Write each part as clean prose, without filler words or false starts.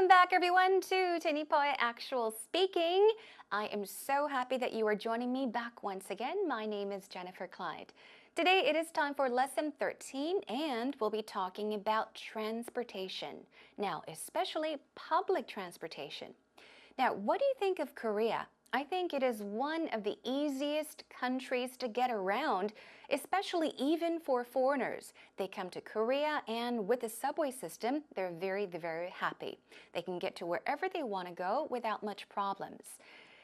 Welcome back, everyone, to Tenipoy Actual Speaking. I am so happy that you are joining me back once again. My name is Jennifer Clyde. Today it is time for lesson 13, and we'll be talking about transportation. Now, especially public transportation. Now, what do you think of Korea? I think it is one of the easiest countries to get around, especially even for foreigners. They come to Korea, and with the subway system, they're very happy. They can get to wherever they want to go without much problems.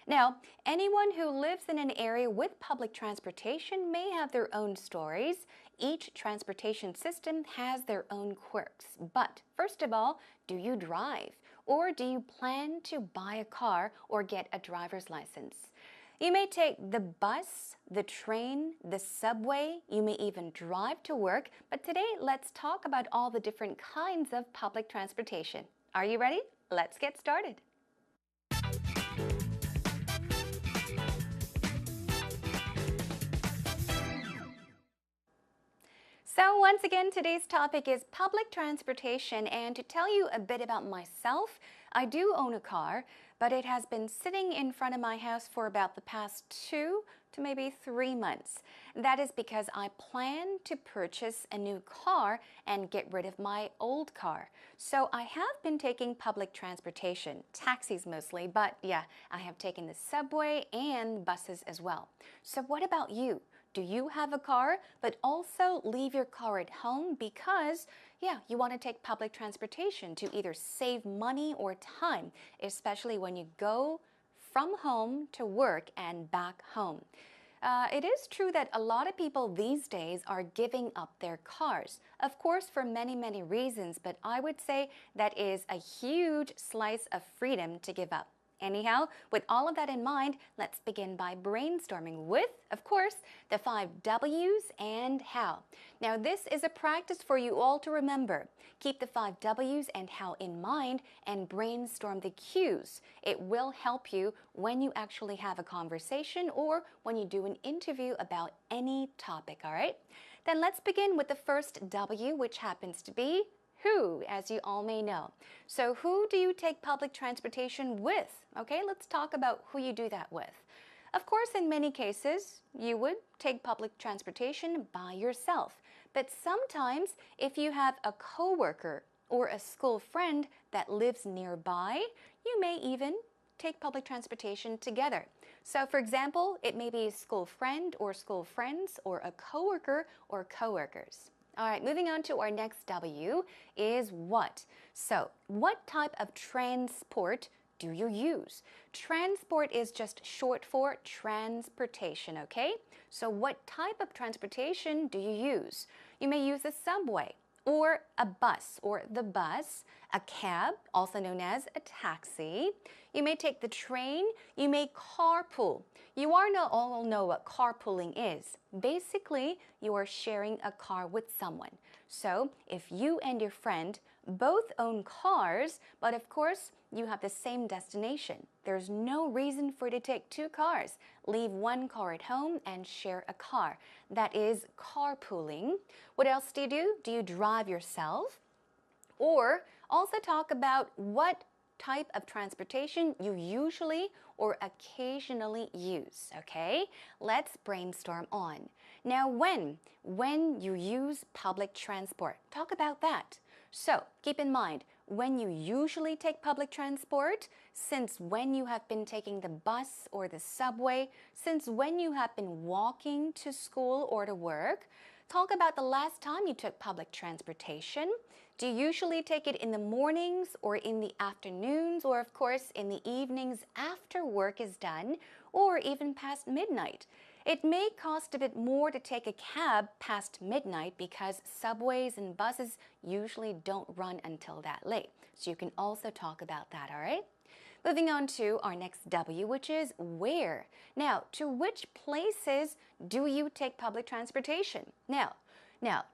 Now, anyone who lives in an area with public transportation may have their own stories. Each transportation system has their own quirks. But first of all, do you drive? Or do you plan to buy a car or get a driver's license? You may take the bus, the train, the subway. You may even drive to work. But today, let's talk about all the different kinds of public transportation. Are you ready? Let's get started. So once again, today's topic is public transportation, and to tell you a bit about myself, I do own a car, but it has been sitting in front of my house for about the past 2 to maybe 3 months. That is because I plan to purchase a new car and get rid of my old car. So I have been taking public transportation, taxis mostly, but yeah, I have taken the subway and buses as well. So what about you? Do you have a car, but also leave your car at home because, you want to take public transportation to either save money or time, especially when you go from home to work and back home? It is true that a lot of people these days are giving up their cars. Of course, for many reasons, but I would say that is a huge slice of freedom to give up. Anyhow, with all of that in mind, let's begin by brainstorming with, of course, the 5 W's and how. Now, this is a practice for you all to remember. Keep the 5 W's and how in mind and brainstorm the Q's. It will help you when you actually have a conversation or when you do an interview about any topic, all right? Then let's begin with the first W, which happens to be who, as you all may know. So who do you take public transportation with? Okay, let's talk about who you do that with. Of course, in many cases, you would take public transportation by yourself. But sometimes, if you have a coworker or a school friend that lives nearby, you may even take public transportation together. So for example, it may be a school friend or school friends or a coworker or coworkers. All right, moving on to our next W is what. So what type of transport do you use? Transport is just short for transportation, okay? So what type of transportation do you use? You may use a subway or a bus or the bus, a cab, also known as a taxi. You may take the train. You may carpool. You all know what carpooling is. Basically, you are sharing a car with someone. So if you and your friend both own cars, but of course, you have the same destination, there's no reason for you to take 2 cars. Leave 1 car at home and share a car. That is carpooling. What else do you do? Do you drive yourself? Or also talk about what type of transportation you usually or occasionally use, okay? Let's brainstorm on. Now, when you use public transport, talk about that. So, keep in mind, when you usually take public transport, since when you have been taking the bus or the subway, since when you have been walking to school or to work, talk about the last time you took public transportation. Do you usually take it in the mornings or in the afternoons or, of course, in the evenings after work is done or even past midnight? It may cost a bit more to take a cab past midnight because subways and buses usually don't run until that late. So you can also talk about that, all right? Moving on to our next W, which is where. Now, to which places do you take public transportation? Now,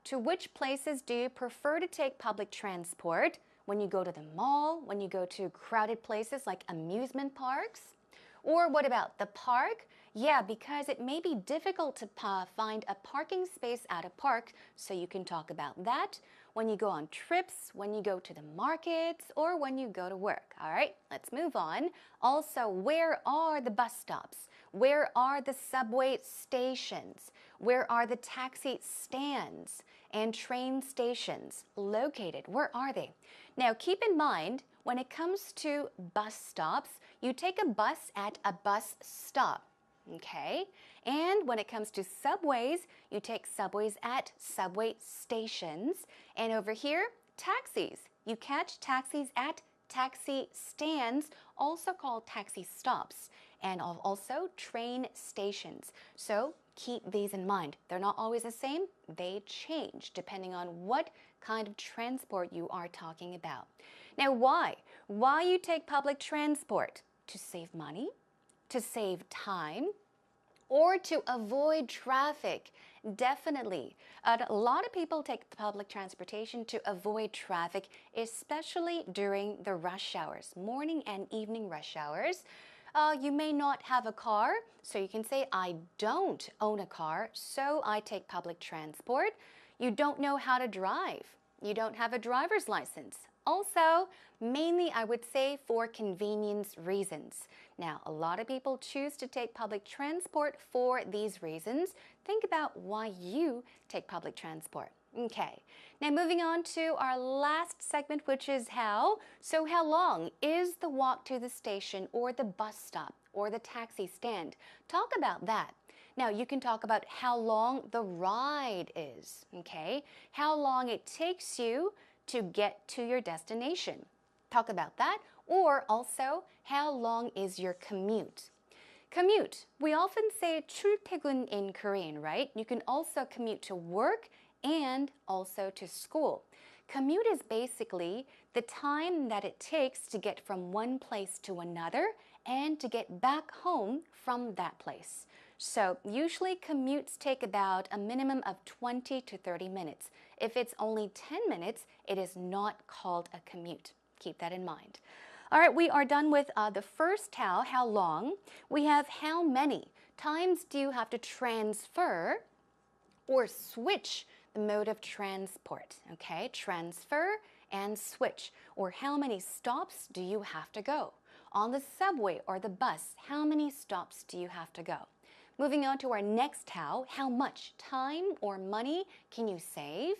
to which places do you prefer to take public transport? When you go to the mall, when you go to crowded places like amusement parks? Or what about the park? Yeah, because it may be difficult to find a parking space at a park, so you can talk about that. when you go on trips, when you go to the markets, or when you go to work. All right, let's move on. Also, where are the bus stops? Where are the subway stations? Where are the taxi stands and train stations located? Where are they? Now, keep in mind, when it comes to bus stops, you take a bus at a bus stop. Okay, and when it comes to subways, you take subways at subway stations. And over here, taxis. You catch taxis at taxi stands, also called taxi stops, and also train stations. So keep these in mind. They're not always the same. They change depending on what kind of transport you are talking about. Now, why? Why you take public transport? To save money? To save time, or to avoid traffic. Definitely. A lot of people take public transportation to avoid traffic, especially during the rush hours, morning and evening rush hours. You may not have a car, so you can say, I don't own a car, so I take public transport. You don't know how to drive. You don't have a driver's license. Also, mainly I would say for convenience reasons. Now, a lot of people choose to take public transport for these reasons. Think about why you take public transport. Okay, now moving on to our last segment, which is how. So how long is the walk to the station or the bus stop or the taxi stand? Talk about that. Now, you can talk about how long the ride is, okay? How long it takes you to get to your destination. Talk about that. Or also, how long is your commute? Commute. We often say 출퇴근 in Korean, right? You can also commute to work and also to school. Commute is basically the time that it takes to get from one place to another and to get back home from that place. So usually commutes take about a minimum of 20 to 30 minutes. If it's only 10 minutes, it is not called a commute. Keep that in mind. All right, we are done with the first how long. We have how many times do you have to transfer or switch the mode of transport, okay? Transfer and switch. Or how many stops do you have to go? On the subway or the bus, how many stops do you have to go? Moving on to our next how much time or money can you save?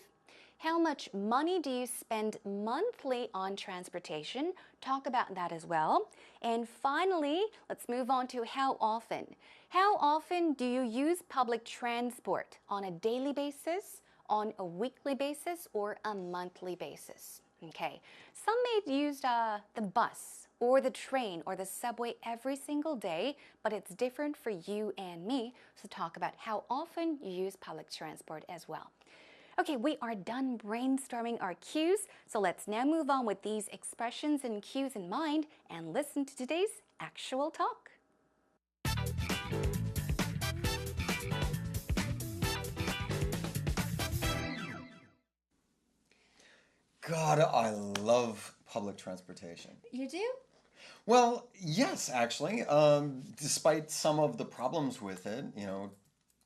How much money do you spend monthly on transportation? Talk about that as well. And finally, let's move on to how often. How often do you use public transport? On a daily basis, on a weekly basis, or a monthly basis? Okay, some may use the bus or the train or the subway every single day, but it's different for you and me. So talk about how often you use public transport as well. Okay, we are done brainstorming our cues, so let's now move on with these expressions and cues in mind and listen to today's actual talk. God, I love public transportation. You do? Well, yes, actually. Despite some of the problems with it,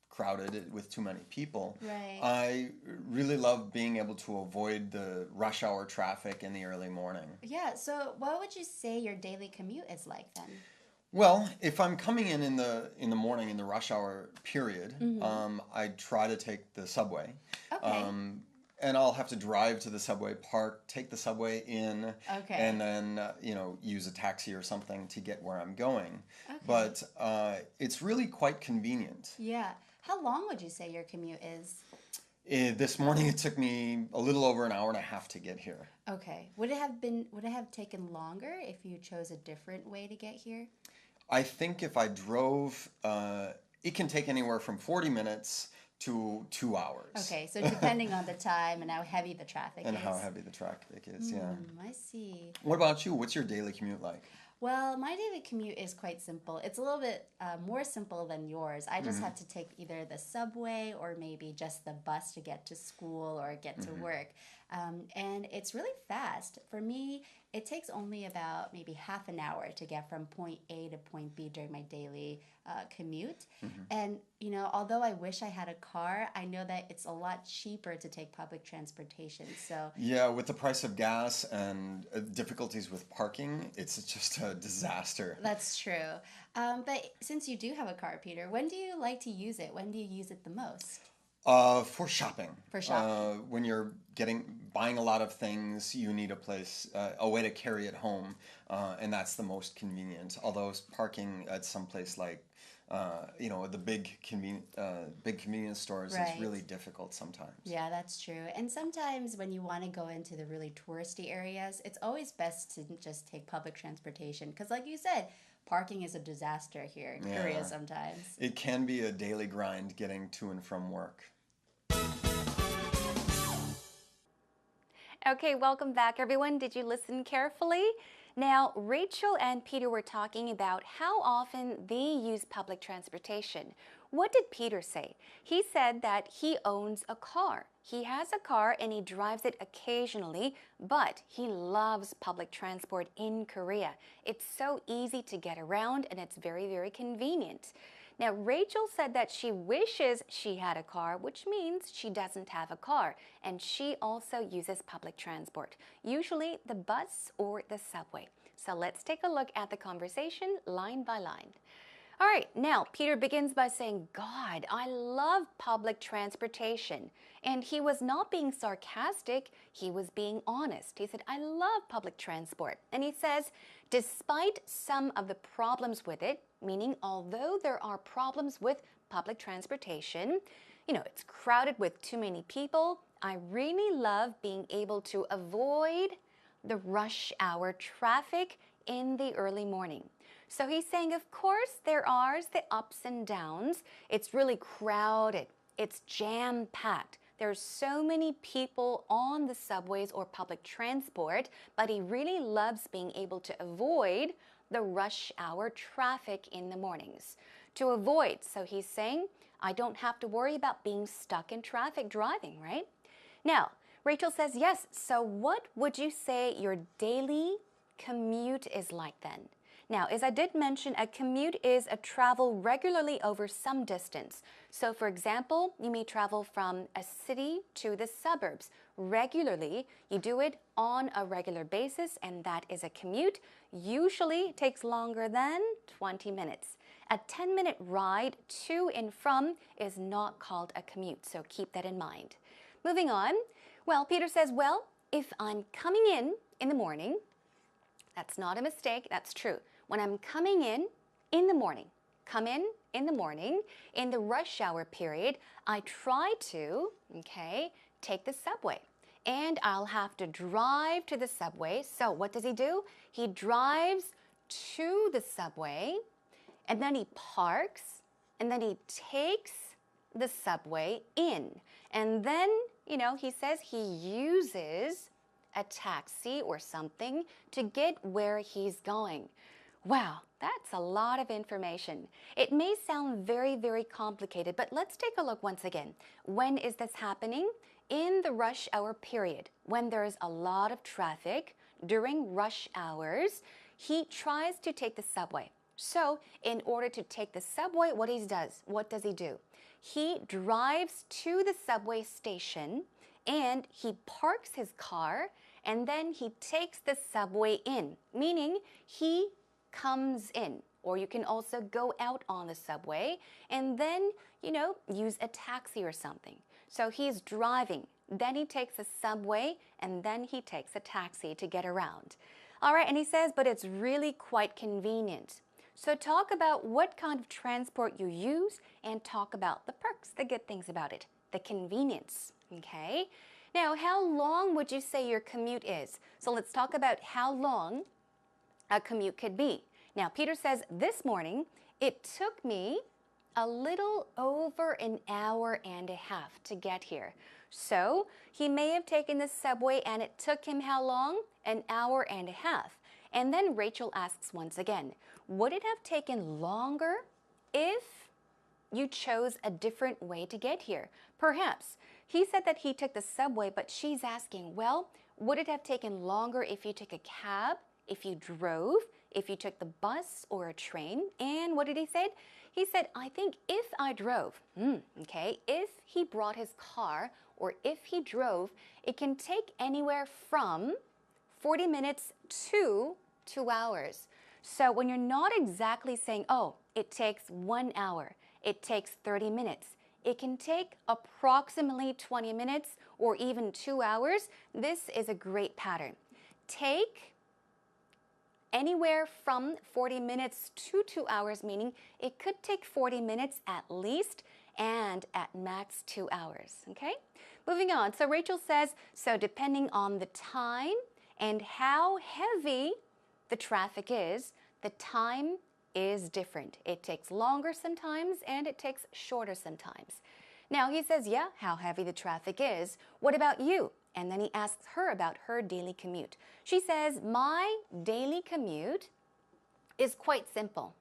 crowded with too many people, Right. I really love being able to avoid the rush hour traffic in the early morning. Yeah, so what would you say your daily commute is like then? Well, if I'm coming in the morning in the rush hour period, I try to take the subway. Okay. And I'll have to drive to the subway park, take the subway in, Okay. and then use a taxi or something to get where I'm going. Okay. But it's really quite convenient. Yeah. How long would you say your commute is? This morning it took me a little over an hour and a half to get here. Okay. Would it have taken longer if you chose a different way to get here? I think if I drove, it can take anywhere from 40 minutes to 2 hours. Okay, so depending on the time and how heavy the traffic And is. how heavy the traffic is, yeah. I see. What about you? What's your daily commute like? Well, my daily commute is quite simple. It's a little bit more simple than yours. I just have to take either the subway or maybe just the bus to get to school or get to work. And it's really fast. For me, it takes only about maybe half an hour to get from point A to point B during my daily commute. And, although I wish I had a car, I know that it's a lot cheaper to take public transportation. So, Yeah, with the price of gas and difficulties with parking, it's just a disaster. that's true. But since you do have a car, Peter, when do you like to use it? When do you use it the most? For shopping. For shopping. When you're buying a lot of things, you need a way to carry it home, and that's the most convenient. Although parking at some place like, the big convenience stores Right. is really difficult sometimes. Yeah, that's true. And sometimes when you want to go into the really touristy areas, it's always best to just take public transportation. Because, like you said, parking is a disaster here in Korea Yeah. sometimes. It can be a daily grind getting to and from work. Okay, welcome back, everyone. Did you listen carefully? Now, Rachel and Peter were talking about how often they use public transportation. What did Peter say? He said that he owns a car. He has a car and he drives it occasionally, but he loves public transport in Korea. It's so easy to get around and it's very, very convenient. Now, Rachel said that she wishes she had a car, which means she doesn't have a car, and she also uses public transport, usually the bus or the subway. So let's take a look at the conversation line by line. All right, now Peter begins by saying, God, I love public transportation. And he was not being sarcastic, he was being honest. He said, I love public transport. And he says, despite some of the problems with it, meaning although there are problems with public transportation, it's crowded with too many people, I really love being able to avoid the rush hour traffic in the early morning. So he's saying, of course, there are the ups and downs. It's really crowded. It's jam-packed. There's so many people on the subways or public transport, but he really loves being able to avoid the rush hour traffic in the mornings. To avoid, so he's saying, I don't have to worry about being stuck in traffic driving, right? Now, Rachel says, yes, so what would you say your daily commute is like then? Now, as I did mention, a commute is a travel regularly over some distance. So, for example, you may travel from a city to the suburbs regularly. You do it on a regular basis, and that is a commute. Usually takes longer than 20 minutes. A 10-minute ride to and from is not called a commute, so keep that in mind. Moving on, well, Peter says, well, if I'm coming in the morning, that's not a mistake, that's true. When I'm coming in the morning, come in the morning, in the rush hour period, I try to, take the subway. And I'll have to drive to the subway. So what does he do? He drives to the subway, and then he parks, and then he takes the subway in. And then, he says he uses a taxi or something to get where he's going. Wow, that's a lot of information. It may sound very, very complicated, but let's take a look once again. When is this happening? In the rush hour period, when there's a lot of traffic during rush hours, he tries to take the subway. So, in order to take the subway, what does he do? He drives to the subway station and he parks his car and then he takes the subway in, meaning he comes in. Or you can also go out on the subway and then, use a taxi or something. So he's driving, then he takes a subway, and then he takes a taxi to get around. All right, and he says, but it's really quite convenient. So talk about what kind of transport you use and talk about the perks, the good things about it, the convenience, okay? Now, how long would you say your commute is? So let's talk about how long a commute could be. Now, Peter says this morning, it took me a little over an hour and a half to get here. So he may have taken the subway and it took him how long? An hour and a half. And then Rachel asks once again, would it have taken longer if you chose a different way to get here? Perhaps He said that he took the subway, but she's asking, well, would it have taken longer if you took a cab, if you drove, if you took the bus or a train? And what did he say? He said, I think if I drove, okay, if he brought his car or if he drove, it can take anywhere from 40 minutes to 2 hours. So when you're not exactly saying, oh, it takes 1 hour, it takes 30 minutes, it can take approximately 20 minutes or even 2 hours, this is a great pattern. Take anywhere from 40 minutes to 2 hours, meaning it could take 40 minutes at least and at max 2 hours, okay? Moving on, so Rachel says, so depending on the time and how heavy the traffic is, the time is different. It takes longer sometimes and it takes shorter sometimes. Now he says, yeah, how heavy the traffic is. What about you? And then he asks her about her daily commute. She says, my daily commute is quite simple.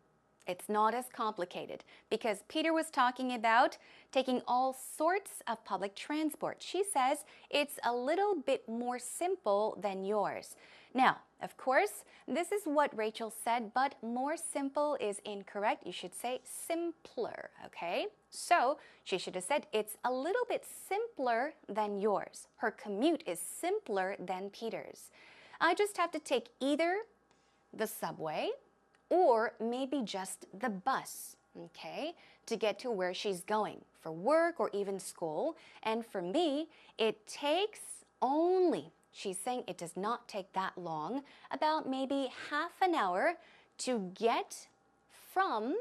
It's not as complicated because Peter was talking about taking all sorts of public transport. She says it's a little bit more simple than yours. Now, of course, this is what Rachel said, but more simple is incorrect. You should say simpler, okay? So she should have said it's a little bit simpler than yours. Her commute is simpler than Peter's. I just have to take either the subway or maybe just the bus, okay, to get to where she's going for work or even school. And for me, it takes only, she's saying it does not take that long, about maybe half an hour to get from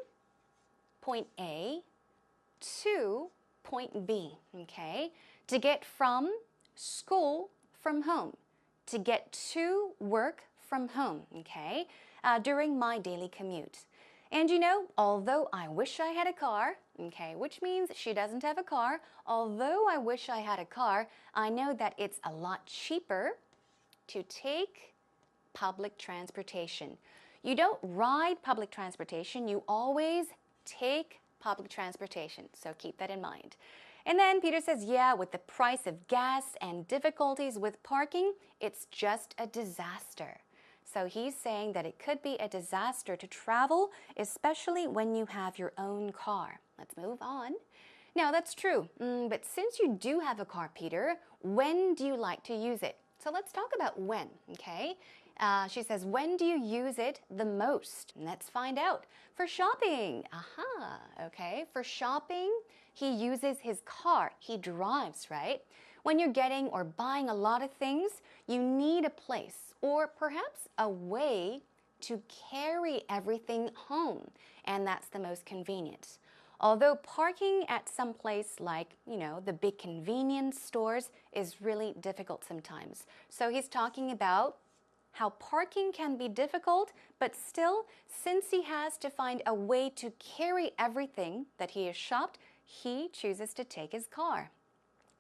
point A to point B, okay? To get from school from home, to get to work from home, okay? During my daily commute. And you know, although I wish I had a car, okay, which means she doesn't have a car, although I wish I had a car, I know that it's a lot cheaper to take public transportation. You don't ride public transportation, you always take public transportation, so keep that in mind. And then Peter says, yeah, with the price of gas and difficulties with parking, it's just a disaster. So he's saying that it could be a disaster to travel, especially when you have your own car. Let's move on. Now, that's true, but since you do have a car, Peter, when do you like to use it? So let's talk about when, okay? She says, when do you use it the most? Let's find out. For shopping, okay. For shopping, he uses his car. He drives, right? When you're getting or buying a lot of things, you need a place or perhaps a way to carry everything home, and that's the most convenient. Although parking at some place like, you know, the big convenience stores is really difficult sometimes. So he's talking about how parking can be difficult, but still, since he has to find a way to carry everything that he has shopped, he chooses to take his car.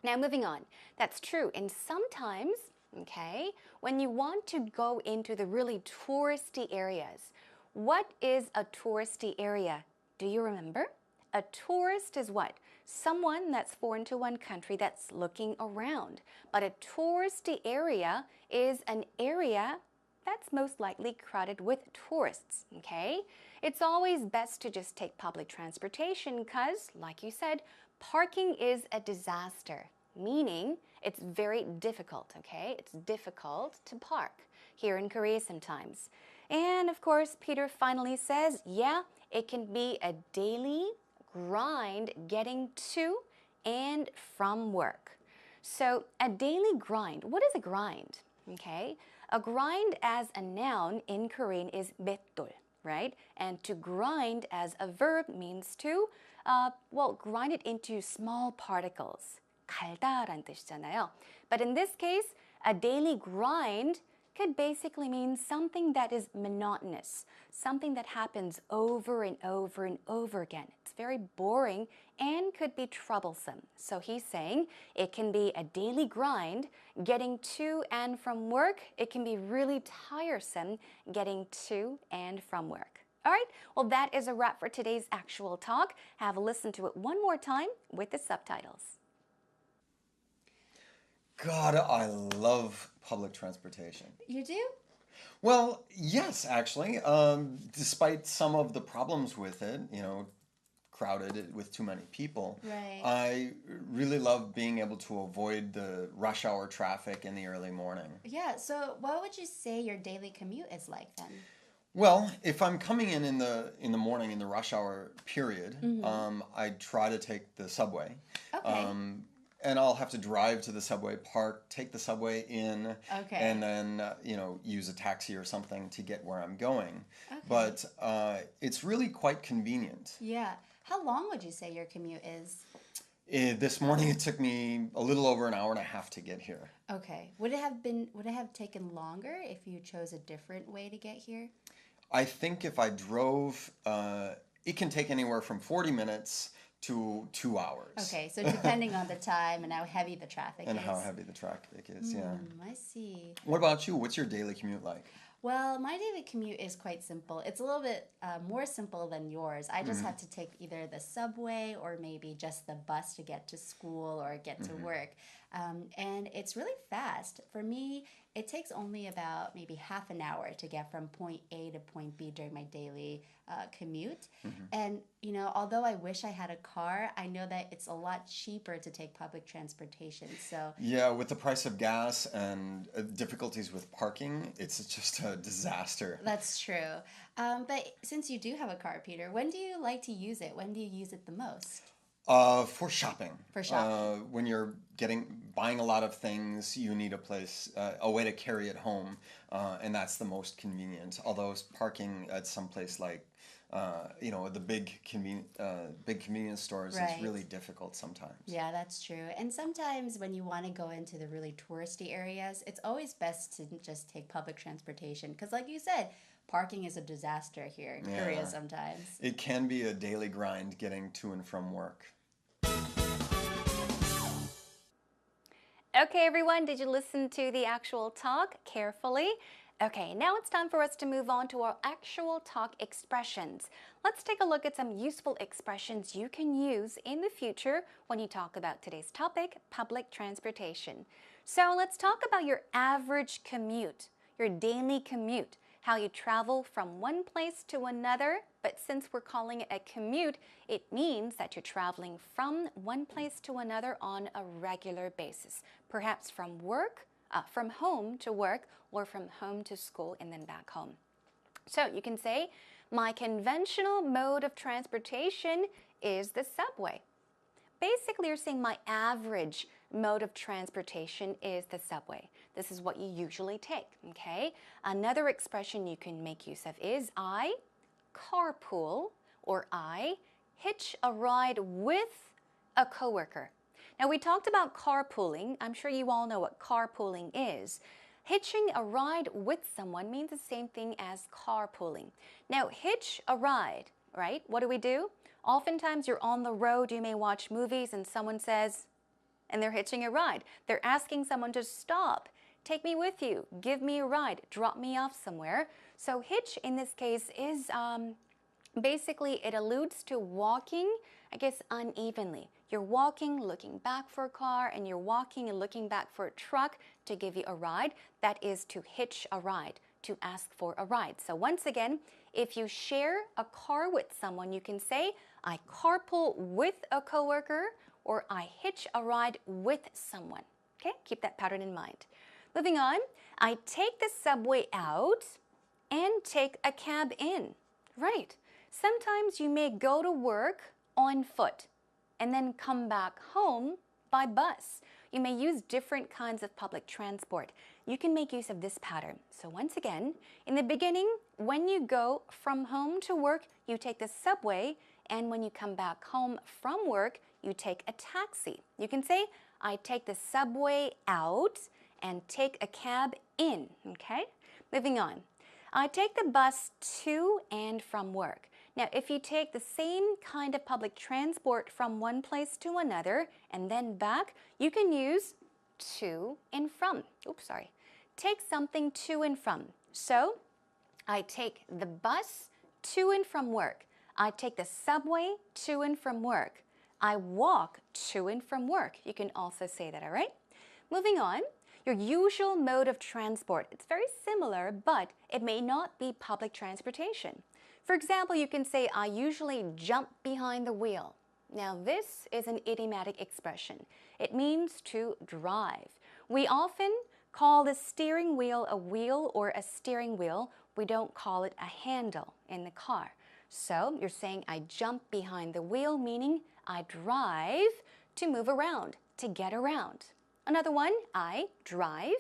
Now, moving on. That's true. And sometimes, okay, when you want to go into the really touristy areas, what is a touristy area? Do you remember? A tourist is what? Someone that's foreign to one country that's looking around. But a touristy area is an area that's most likely crowded with tourists, okay? It's always best to just take public transportation because, like you said, parking is a disaster, meaning it's very difficult, okay? It's difficult to park here in Korea sometimes. And of course, Peter finally says, yeah, it can be a daily grind getting to and from work. So a daily grind, what is a grind? Okay, a grind as a noun in Korean is 맷돌, right? And to grind as a verb means to, grind it into small particles. 갈다라는 뜻이잖아요. But in this case, a daily grind could basically mean something that is monotonous, something that happens over and over and over again. It's very boring and could be troublesome. So he's saying it can be a daily grind getting to and from work. It can be really tiresome getting to and from work. All right, well, that is a wrap for today's actual talk. Have a listen to it one more time with the subtitles. God, I love public transportation. You do? Well, yes, actually. Despite some of the problems with it, crowded with too many people, Right. I really love being able to avoid the rush hour traffic in the early morning. Yeah, so what would you say your daily commute is like then? Well, if I'm coming in the morning in the rush hour period, Mm-hmm. I try to take the subway. Okay. Um, and I'll have to drive to the subway park, take the subway in, and Okay. then use a taxi or something to get where I'm going. Okay. But it's really quite convenient. Yeah. How long would you say your commute is? This morning it took me a little over an hour and a half to get here. Okay. Would it have taken longer if you chose a different way to get here? I think if I drove, it can take anywhere from 40 minutes to 2 hours. Okay, so depending on the time and how heavy the traffic And is. how heavy the traffic is, yeah. I see. What about you? What's your daily commute like? Well, my daily commute is quite simple. It's a little bit more simple than yours. I just have to take either the subway or maybe just the bus to get to school or get to work. And it's really fast. For me, it takes only about maybe half an hour to get from point A to point B during my daily commute. And, although I wish I had a car, I know that it's a lot cheaper to take public transportation. So, Yeah, with the price of gas and difficulties with parking, it's just a disaster. that's true. But since you do have a car, Peter, when do you like to use it? When do you use it the most? For shopping. For shopping. When you're buying a lot of things, you need a way to carry it home, and that's the most convenient. Although parking at some place like, the big convenience stores Right. is really difficult sometimes. Yeah, that's true. And sometimes when you want to go into the really touristy areas, it's always best to just take public transportation. Because, like you said, parking is a disaster here in Korea Yeah. sometimes. It can be a daily grind getting to and from work. Okay, everyone, did you listen to the actual talk carefully? Okay, now it's time for us to move on to our actual talk expressions. Let's take a look at some useful expressions you can use in the future when you talk about today's topic, public transportation. So let's talk about your average commute, your daily commute, how you travel from one place to another. But since we're calling it a commute, it means that you're traveling from one place to another on a regular basis, perhaps from home to work, or from home to school and then back home. So you can say, my conventional mode of transportation is the subway. Basically, you're saying my average mode of transportation is the subway. This is what you usually take, okay? Another expression you can make use of is I carpool, or I hitch a ride with a coworker. Now, we talked about carpooling. I'm sure you all know what carpooling is. Hitching a ride with someone means the same thing as carpooling. Now, hitch a ride, right? What do? Oftentimes, you're on the road, you may watch movies, and someone says, and they're hitching a ride. They're asking someone to stop, take me with you, give me a ride, drop me off somewhere. So hitch in this case is basically it alludes to walking, I guess, unevenly. You're walking, looking back for a car, and you're walking and looking back for a truck to give you a ride. That is to hitch a ride, to ask for a ride. So once again, if you share a car with someone, you can say, I carpool with a coworker, or I hitch a ride with someone. Okay, keep that pattern in mind. Moving on, I take the subway out and take a cab in. Right. Sometimes you may go to work on foot and then come back home by bus. You may use different kinds of public transport. You can make use of this pattern. So once again, in the beginning, when you go from home to work, you take the subway, and when you come back home from work, you take a taxi. You can say, I take the subway out and take a cab in, okay? Moving on. I take the bus to and from work. Now, if you take the same kind of public transport from one place to another and then back, you can use to and from. Oops, sorry. Take something to and from. So, I take the bus to and from work. I take the subway to and from work. I walk to and from work. You can also say that, all right? Moving on, your usual mode of transport. It's very similar, but it may not be public transportation. For example, you can say, I usually jump behind the wheel. Now, this is an idiomatic expression. It means to drive. We often call the steering wheel a wheel or a steering wheel. We don't call it a handle in the car. So you're saying I jump behind the wheel, meaning I drive to move around, to get around. Another one, I drive.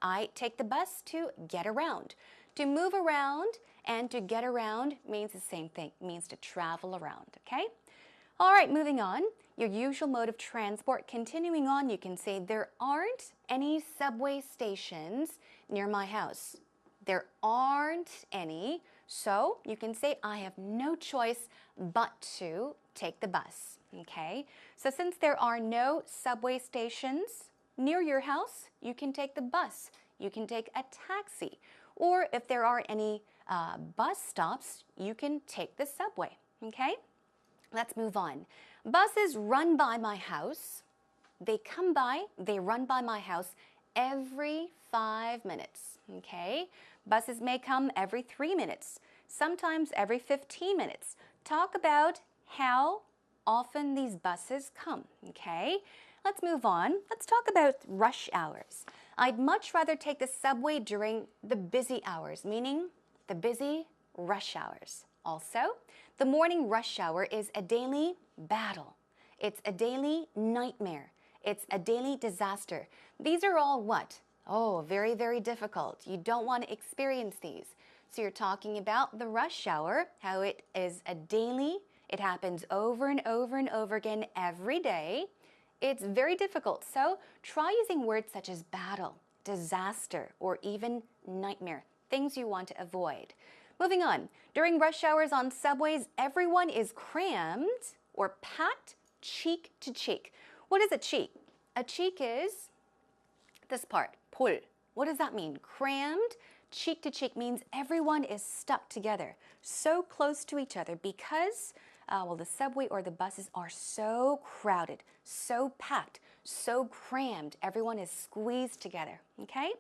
I take the bus to get around. To move around and to get around means the same thing, means to travel around, okay? All right, moving on. Your usual mode of transport. Continuing on, you can say there aren't any subway stations near my house. There aren't any, so you can say I have no choice but to take the bus, okay? So since there are no subway stations near your house, you can take the bus. You can take a taxi. Or if there are any bus stops, you can take the subway, okay? Let's move on. Buses run by my house. They come by, they run by my house every 5 minutes, okay? Buses may come every 3 minutes, sometimes every 15 minutes. Talk about how often these buses come, okay? Let's move on. Let's talk about rush hours. I'd much rather take the subway during the busy hours, meaning the busy rush hours. Also, the morning rush hour is a daily battle. It's a daily nightmare. It's a daily disaster. These are all what? Oh, very, very difficult. You don't want to experience these. So you're talking about the rush hour, how it is a daily, it happens over and over and over again every day. It's very difficult. So try using words such as battle, disaster, or even nightmare, things you want to avoid. Moving on, during rush hours on subways, everyone is crammed or packed cheek to cheek. What is a cheek? A cheek is this part, 볼. What does that mean? Crammed, cheek to cheek means everyone is stuck together, so close to each other because, the subway or the buses are so crowded, so packed, so crammed. Everyone is squeezed together, okay?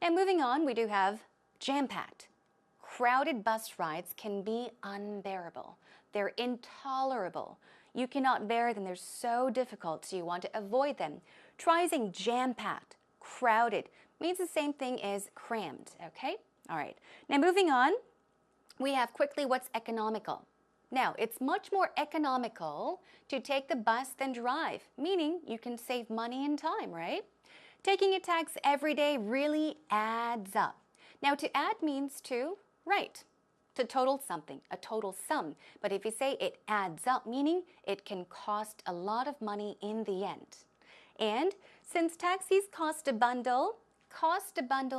Now moving on, we do have jam-packed. Crowded bus rides can be unbearable. They're intolerable. You cannot bear them. They're so difficult, so you want to avoid them. Try using jam-packed, crowded. Means the same thing as crammed, okay? All right. Now moving on, we have quickly what's economical. Now, it's much more economical to take the bus than drive, meaning you can save money and time, right? Taking a taxi every day really adds up. Now, to add means to write, to total something, a total sum. But if you say it adds up, meaning it can cost a lot of money in the end. And since taxis cost a bundle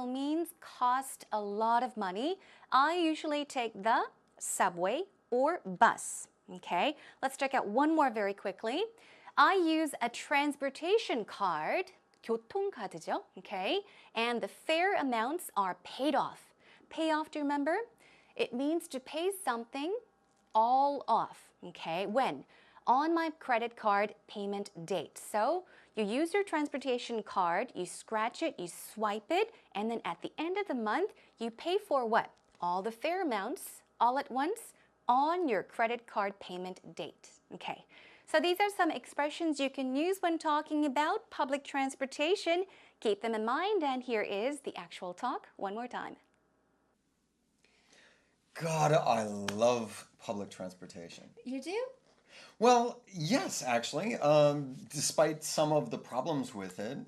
means cost a lot of money. I usually take the subway or bus, okay? Let's check out one more very quickly. I use a transportation card, 교통카드죠, okay? And the fare amounts are paid off. Pay off, do you remember? It means to pay something all off, okay? When? On my credit card payment date. So you use your transportation card, you scratch it, you swipe it, and then at the end of the month, you pay for what? All the fare amounts all at once on your credit card payment date. Okay, so these are some expressions you can use when talking about public transportation. Keep them in mind, and here is the actual talk one more time. God, I love public transportation. You do? Well, yes, actually. Despite some of the problems with it,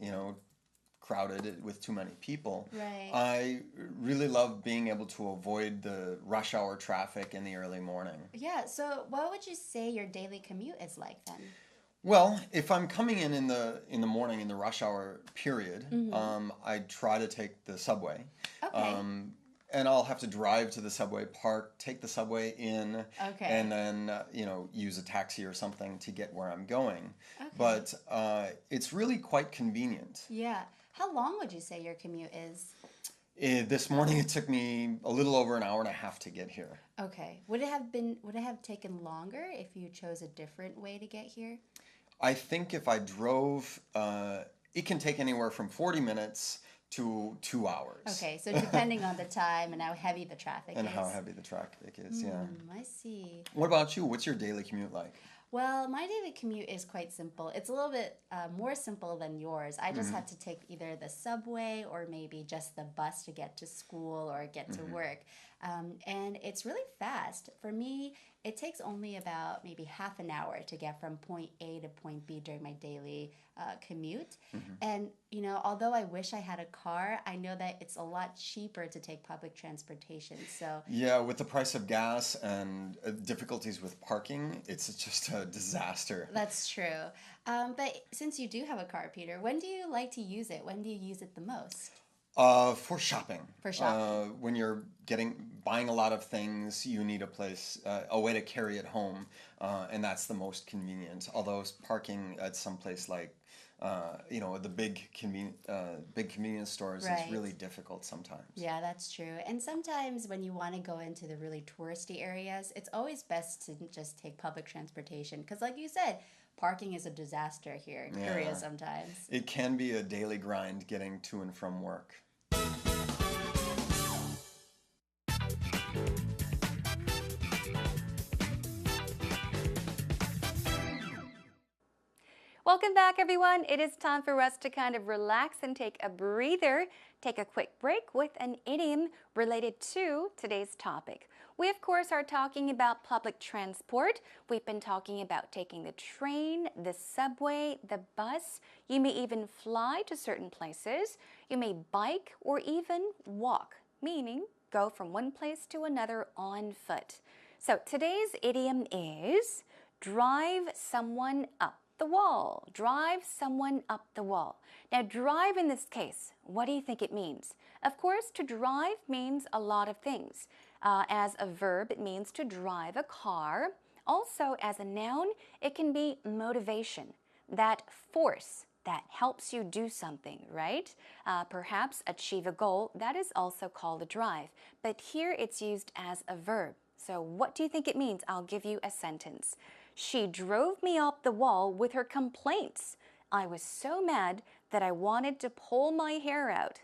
crowded with too many people, Right. I really love being able to avoid the rush hour traffic in the early morning. Yeah, so what would you say your daily commute is like then? Well, if I'm coming in the morning in the rush hour period, I try to take the subway. Okay. And I'll have to drive to the subway park, take the subway in, Okay. and then use a taxi or something to get where I'm going. Okay. But it's really quite convenient. Yeah. How long would you say your commute is? This morning it took me a little over an hour and a half to get here. Okay. Would it have taken longer if you chose a different way to get here? I think if I drove it can take anywhere from 40 minutes to 2 hours. Okay, so depending on the time and how heavy the traffic And is. how heavy the traffic is, yeah. I see. What about you? What's your daily commute like? Well, my daily commute is quite simple. It's a little bit more simple than yours. I just have to take either the subway or maybe just the bus to get to school or get to work. And it's really fast. For me, it takes only about maybe half an hour to get from point A to point B during my daily commute. And, although I wish I had a car, I know that it's a lot cheaper to take public transportation. So, Yeah, with the price of gas and difficulties with parking, it's just a disaster. that's true. But since you do have a car, Peter, when do you like to use it? When do you use it the most? For shopping. For shopping. When you're buying a lot of things, you need a place, a way to carry it home, and that's the most convenient. Although parking at some place like, the big convenience stores Right. is really difficult sometimes. Yeah, that's true. And sometimes when you want to go into the really touristy areas, it's always best to just take public transportation. Because, like you said, parking is a disaster here in Korea Yeah. sometimes. It can be a daily grind getting to and from work. Welcome back, everyone. It is time for us to kind of relax and take a breather, take a quick break with an idiom related to today's topic. We, of course, are talking about public transport. We've been talking about taking the train, the subway, the bus. You may even fly to certain places. You may bike or even walk, meaning go from one place to another on foot. So today's idiom is drive someone up the wall. Drive someone up the wall. Now, drive in this case, what do you think it means? Of course, to drive means a lot of things. As a verb, it means to drive a car. Also, as a noun, it can be motivation, that force that helps you do something, right? Perhaps achieve a goal, that is also called a drive. But here it's used as a verb. So what do you think it means? I'll give you a sentence. She drove me up the wall with her complaints. I was so mad that I wanted to pull my hair out.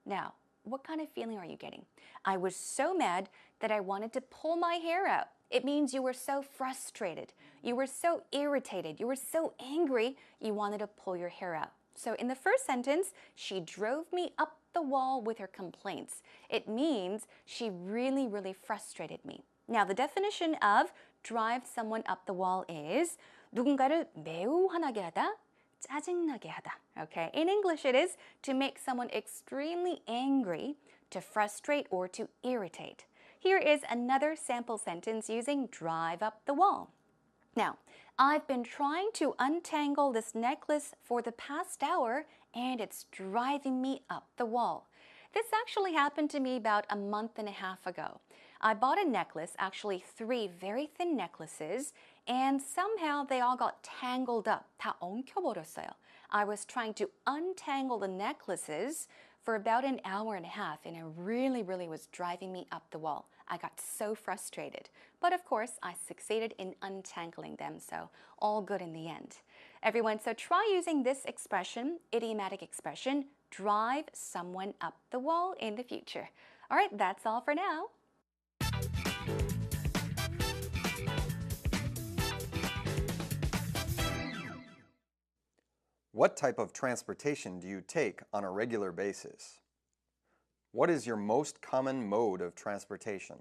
Now, what kind of feeling are you getting? I was so mad that I wanted to pull my hair out. It means you were so frustrated. You were so irritated. You were so angry, you wanted to pull your hair out. So in the first sentence, she drove me up the wall with her complaints. It means she really, really frustrated me. Now, the definition of drive someone up the wall is 누군가를 매우 화나게 하다, 짜증나게 하다. Okay, in English it is to make someone extremely angry, to frustrate or to irritate. Here is another sample sentence using drive up the wall. Now, I've been trying to untangle this necklace for the past hour and it's driving me up the wall. This actually happened to me about a month and a half ago. I bought a necklace, actually 3 very thin necklaces, and somehow they all got tangled up. 다 엉켜버렸어요. I was trying to untangle the necklaces for about an hour and a half, and it really, really was driving me up the wall. I got so frustrated. But of course, I succeeded in untangling them, so all good in the end. Everyone, so try using this expression, idiomatic expression, drive someone up the wall in the future. All right, that's all for now. What type of transportation do you take on a regular basis? What is your most common mode of transportation?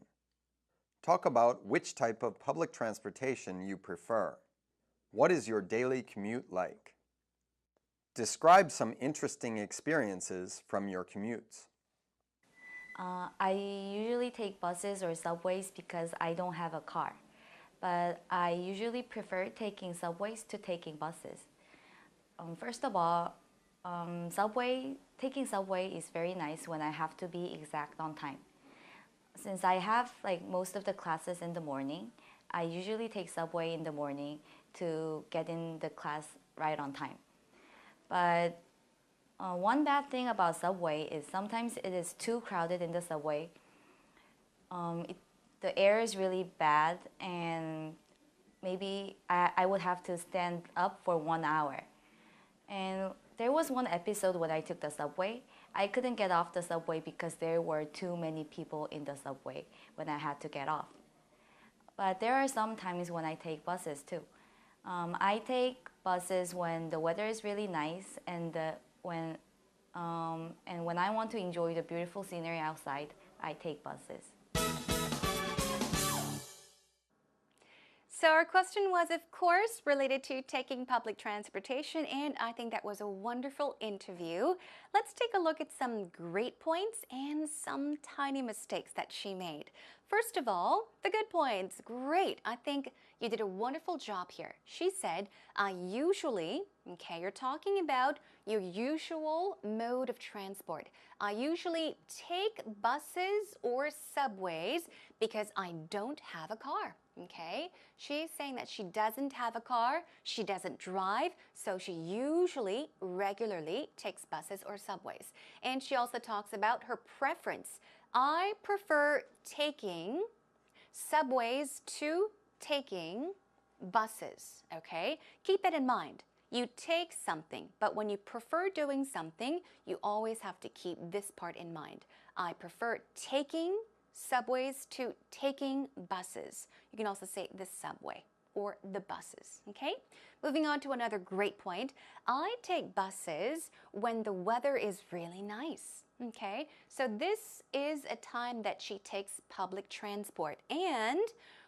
Talk about which type of public transportation you prefer. What is your daily commute like? Describe some interesting experiences from your commutes. I usually take buses or subways because I don't have a car. But I usually prefer taking subways to taking buses. First of all, taking subway is very nice when I have to be exact on time. Since I have most of the classes in the morning, I usually take subway in the morning to get in the class right on time. But one bad thing about subway is sometimes it is too crowded in the subway. The air is really bad, and maybe I would have to stand up for 1 hour. And There was one episode when I took the subway. I couldn't get off the subway because there were too many people in the subway when I had to get off. But there are some times when I take buses too. I take buses when the weather is really nice and when I want to enjoy the beautiful scenery outside, I take buses. So our question was, of course, related to taking public transportation, and I think that was a wonderful interview. Let's take a look at some great points and some tiny mistakes that she made. First of all, the good points. Great. I think you did a wonderful job here. She said, I usually, okay, you're talking about your usual mode of transport. I usually take buses or subways because I don't have a car. Okay, she's saying that she doesn't have a car, she doesn't drive, so she usually, regularly takes buses or subways. And she also talks about her preference. I prefer taking subways to taking buses, okay? Keep that in mind. You take something, but when you prefer doing something, you always have to keep this part in mind. I prefer taking subways to taking buses. You can also say the subway or the buses, okay? Moving on to another great point. I take buses when the weather is really nice, okay? So this is a time that she takes public transport and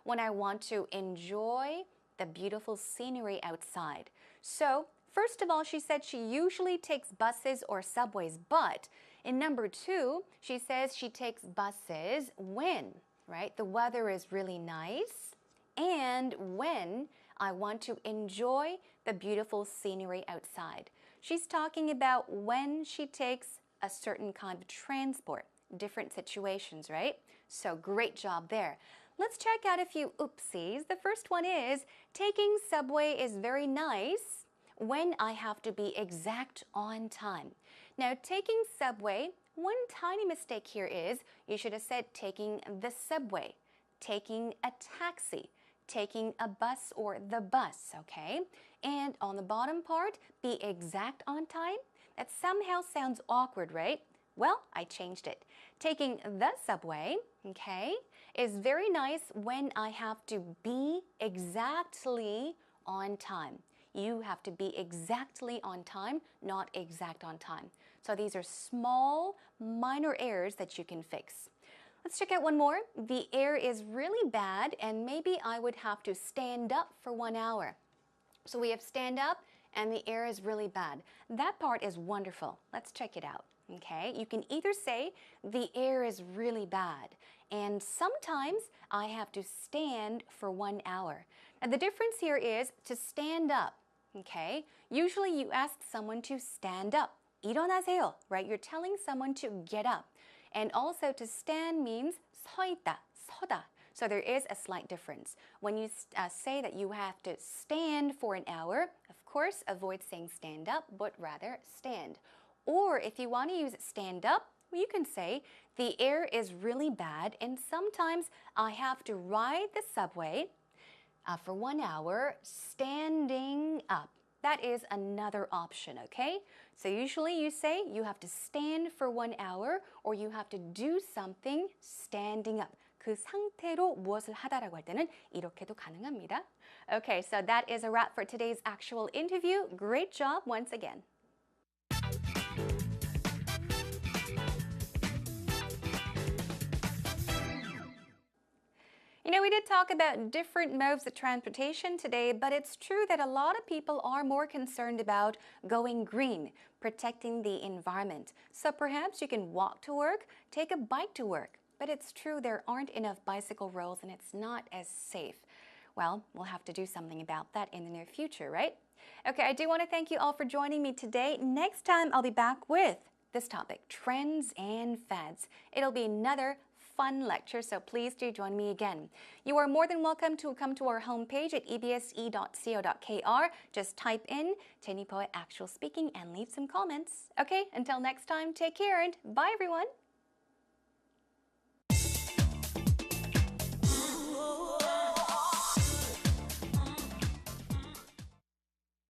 when I want to enjoy the beautiful scenery outside. So first of all, she said she usually takes buses or subways, but in number 2, she says she takes buses when, right? The weather is really nice and when I want to enjoy the beautiful scenery outside. She's talking about when she takes a certain kind of transport, different situations, right? So great job there. Let's check out a few oopsies. The first one is taking subway is very nice when I have to be exact on time. Now, taking subway, one tiny mistake here is you should have said taking the subway, taking a taxi, taking a bus or the bus, okay? And on the bottom part, be exact on time. That somehow sounds awkward, right? Well, I changed it. Taking the subway, okay, is very nice when I have to be exactly on time. You have to be exactly on time, not exact on time. So these are small, minor errors that you can fix. Let's check out one more. The air is really bad and maybe I would have to stand up for 1 hour. So we have stand up and the air is really bad. That part is wonderful. Let's check it out. Okay, you can either say the air is really bad and sometimes I have to stand for 1 hour. And the difference here is to stand up. Okay, usually you ask someone to stand up. 일어나세요, right? You're telling someone to get up. And also to stand means 서 있다, 서다. So there is a slight difference. When you say that you have to stand for an hour, of course, avoid saying stand up, but rather stand. Or if you want to use stand up, you can say the air is really bad and sometimes I have to ride the subway for 1 hour standing up. That is another option, okay? So usually you say you have to stand for 1 hour or you have to do something standing up. 그 상태로 무엇을 하다라고 할 때는 이렇게도 가능합니다. Okay, so that is a wrap for today's actual interview. Great job once again. You know, we did talk about different modes of transportation today, but it's true that a lot of people are more concerned about going green, protecting the environment. So perhaps you can walk to work, take a bike to work. But it's true there aren't enough bicycle roads and it's not as safe. Well, we'll have to do something about that in the near future, right? Okay, I do want to thank you all for joining me today. Next time, I'll be back with this topic, trends and fads. It'll be another fun lecture, so please do join me again. You are more than welcome to come to our homepage at ebse.co.kr. Just type in Tenny Poet Actual Speaking and leave some comments. Okay, until next time, take care and bye everyone.